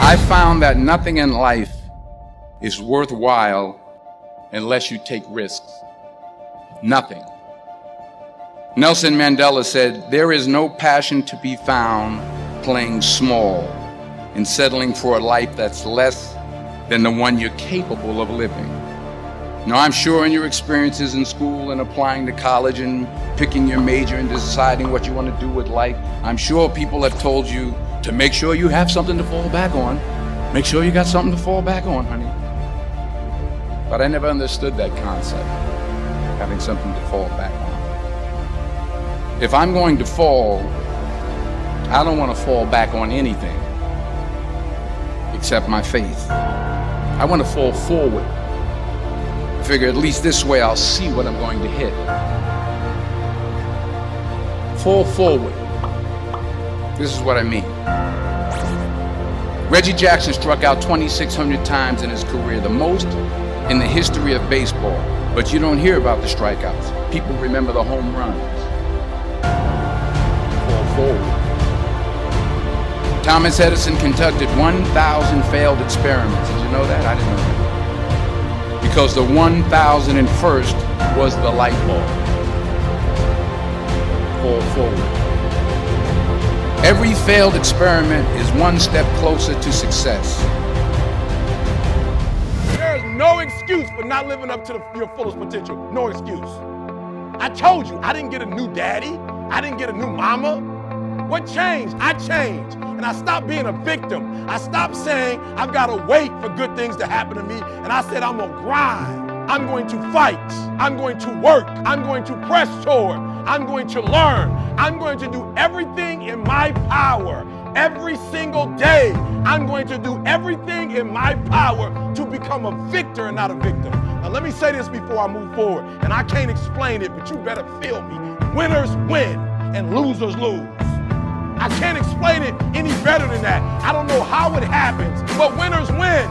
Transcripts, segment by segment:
I found that nothing in life is worthwhile unless you take risks. Nothing. Nelson Mandela said, "There is no passion to be found playing small and settling for a life that's less than the one you're capable of living." Now, I'm sure in your experiences in school and applying to college and picking your major and deciding what you want to do with life, I'm sure people have told you to make sure you have something to fall back on. Make sure you got something to fall back on, honey. But I never understood that concept, having something to fall back on. If I'm going to fall, I don't want to fall back on anything except my faith. I want to fall forward. I figure at least this way I'll see what I'm going to hit. Fall forward. This is what I mean. Reggie Jackson struck out 2,600 times in his career, the most in the history of baseball. But you don't hear about the strikeouts. People remember the home runs. Fall forward. Thomas Edison conducted 1,000 failed experiments. Did you know that? I didn't know that. Because the 1,001st was the light bulb. Fall forward. Every failed experiment is one step closer to success. There is no excuse for not living up to your fullest potential. No excuse. I told you, I didn't get a new daddy. I didn't get a new mama. What changed? I changed. And I stopped being a victim. I stopped saying, I've got to wait for good things to happen to me. And I said, I'm going to grind. I'm going to fight. I'm going to work. I'm going to press toward. I'm going to learn. I'm going to do everything in my power. Every single day, I'm going to do everything in my power to become a victor and not a victim. Now, let me say this before I move forward. And I can't explain it, but you better feel me. Winners win and losers lose. I can't explain it any better than that. I don't know how it happens, but winners win.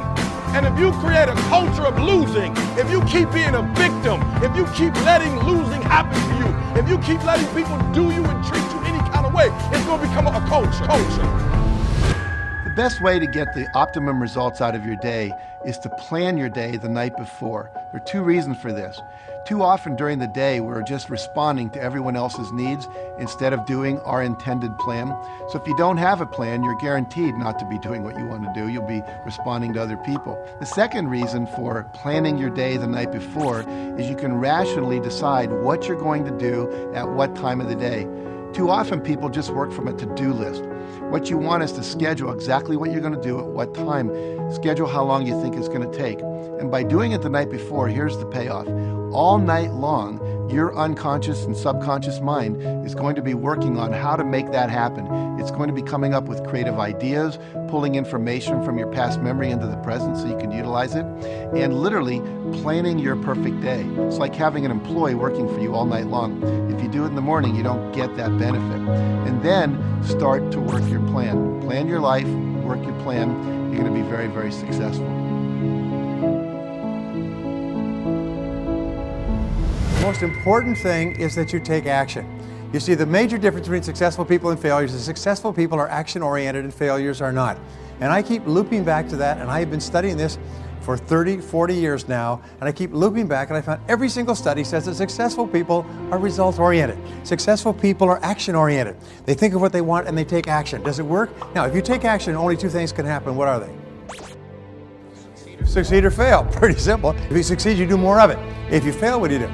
And if you create a culture of losing, if you keep being a victim, if you keep letting losing happen to you, if you keep letting people do you and treat you any kind of way, it's going to become a culture. The best way to get the optimum results out of your day is to plan your day the night before. There are two reasons for this. Too often during the day, we're just responding to everyone else's needs instead of doing our intended plan. So if you don't have a plan, you're guaranteed not to be doing what you want to do. You'll be responding to other people. The second reason for planning your day the night before is you can rationally decide what you're going to do at what time of the day. Too often people just work from a to-do list. What you want is to schedule exactly what you're going to do at what time. Schedule how long you think it's going to take. And by doing it the night before, here's the payoff. All night long, your unconscious and subconscious mind is going to be working on how to make that happen. It's going to be coming up with creative ideas, pulling information from your past memory into the present so you can utilize it, and literally planning your perfect day. It's like having an employee working for you all night long. If you do it in the morning, you don't get that benefit. And then start to work your plan. Plan your life, work your plan. You're going to be very, very successful. The most important thing is that you take action. You see, the major difference between successful people and failures is successful people are action-oriented and failures are not. And I keep looping back to that, and I have been studying this for 30, 40 years now, and I keep looping back, and I found every single study says that successful people are result-oriented. Successful people are action-oriented. They think of what they want and they take action. Does it work? Now, if you take action, only two things can happen. What are they? Succeed or fail. Pretty simple. If you succeed, you do more of it. If you fail, what do?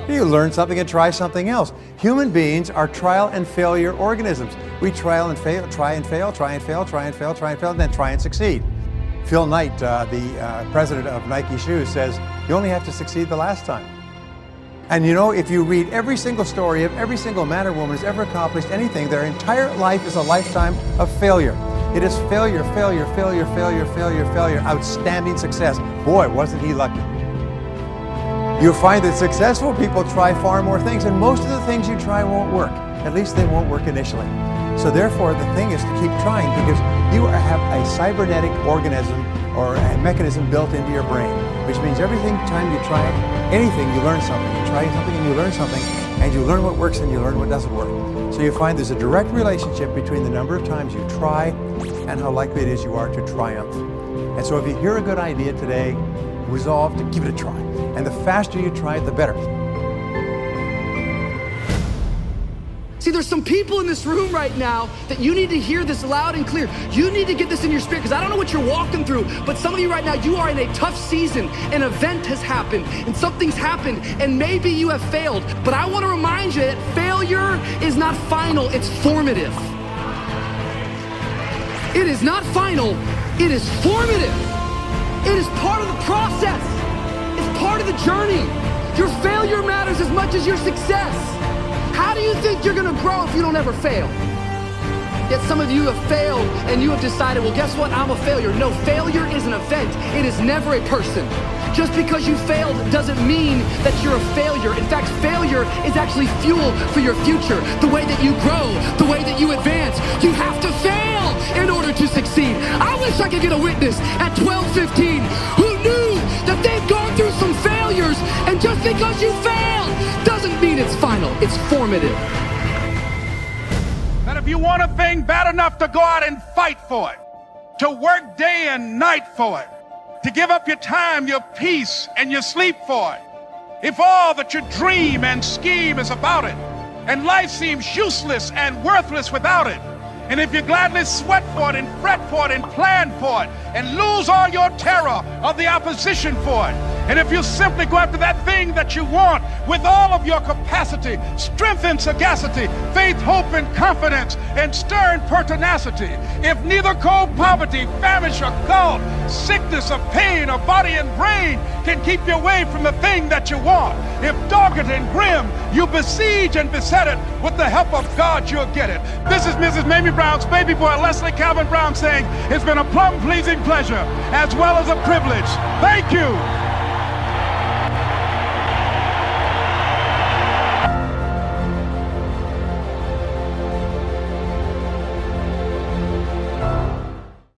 You learn something and try something else. Human beings are trial and failure organisms. We trial and fail, try and fail, try and fail, try and fail, try and fail, and then try and succeed. Phil Knight, the president of Nike Shoes, says you only have to succeed the last time. And you know, if you read every single story of every single man or woman who's ever accomplished anything, their entire life is a lifetime of failure. It is failure, failure, failure, failure, failure, failure, outstanding success. Boy, wasn't he lucky. You'll find that successful people try far more things, and most of the things you try won't work. At least they won't work initially. So therefore, the thing is to keep trying, because you have a cybernetic organism or a mechanism built into your brain, which means every time you try anything, you learn something. You try something and you learn something, and you learn what works and you learn what doesn't work. So you find there's a direct relationship between the number of times you try and how likely it is you are to triumph. And so if you hear a good idea today, resolve to give it a try. And the faster you try it, the better. See, there's some people in this room right now that you need to hear this loud and clear. You need to get this in your spirit, because I don't know what you're walking through, but some of you right now, you are in a tough season. An event has happened and something's happened, and maybe you have failed. But I want to remind you that failure is not final, it's formative. It is not final, it is formative. It is part of the process. It's part of the journey. Your failure matters as much as your success. How do you think you're gonna grow if you don't ever fail? Yet some of you have failed and you have decided, well, guess what? I'm a failure. No, failure is an event. It is never a person. Just because you failed doesn't mean that you're a failure. In fact, failure is actually fuel for your future. The way that you grow, the way that you advance, you have to fail in order to succeed. I wish I could get a witness at 12:15 who knew that they've gone through some failures, and just because you failed doesn't mean it's final, it's formative. That if you want a thing bad enough to go out and fight for it, to work day and night for it, to give up your time, your peace, and your sleep for it, if all that you dream and scheme is about it, and life seems useless and worthless without it, and if you gladly sweat for it and fret for it and plan for it and lose all your terror of the opposition for it, and if you simply go after that thing that you want with all of your capacity, strength and sagacity, faith, hope and confidence, and stern pertinacity, if neither cold poverty, famish or gulf, sickness or pain or body and brain can keep you away from the thing that you want, if dogged and grim you besiege and beset it, with the help of God you'll get it. This is Mrs. Mamie Brown's baby boy, Leslie Calvin Brown, saying, it's been a plumb pleasing pleasure as well as a privilege. Thank you.